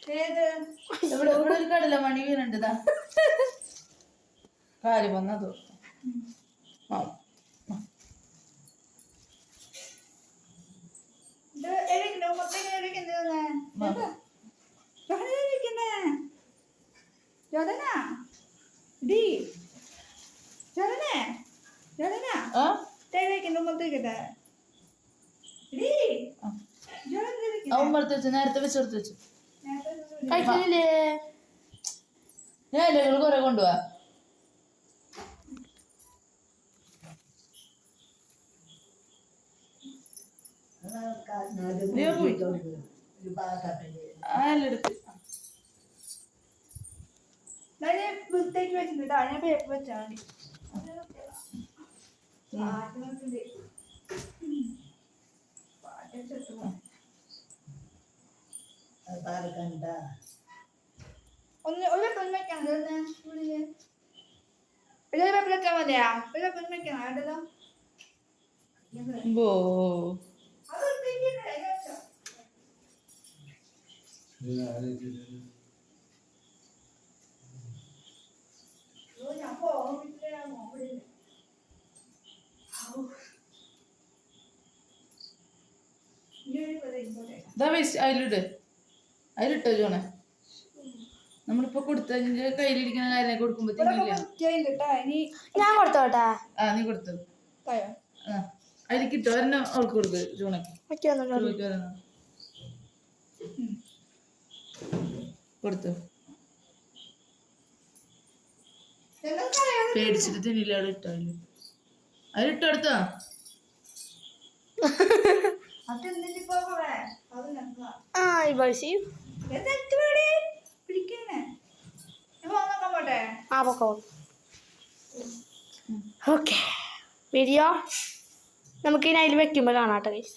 ഇവിടെ ഒരു കടല മണി വീണുണ്ട് കാര്യം വന്നത് ഉമ്മർത്ത് വെച്ചു നേരത്തെ വെച്ചെടുത്ത് വെച്ചു കഴിക്കുന്നില്ലേ ഞാൻ ഇലകൾ കുറെ കൊണ്ടുപോവാ വൃത്തിയാക്കി വെച്ചിട്ടുണ്ട് ഞാൻ പേപ്പർ വെച്ചാൽ ഒന്ന് ഒരു പെണ്ണ് വെക്കണം ഒരു പേപ്പർ വെച്ചാൽ മതിയാ ഒരു പെണ്ണ് വെക്കണം ആണ്ടല്ലോ അതിലിട്ടോ ജോണെ നമ്മളിപ്പോ കൊടുത്ത കയ്യിലിരിക്കുന്ന കാര്യം കൊടുക്കുമ്പോഴത്തേക്കില്ല ഞാൻ കൊടുത്തോട്ടെ നീ കൊടുത്തു അതിൽ കിട്ടോ ഒരെണ്ണം അവൾക്ക് കൊടുക്ക് ജൂണക്ക് കൊടുത്തു പേടിച്ചിട്ട് തിന്നില്ല അവിടെ ഇട്ടോ അതിലിട്ടോ എടുത്തോ ഓക്കെ വീഡിയോ നമുക്ക് ഇനി അതിൽ വെക്കുമ്പോ കാണാട്ടെ ഗൈസ്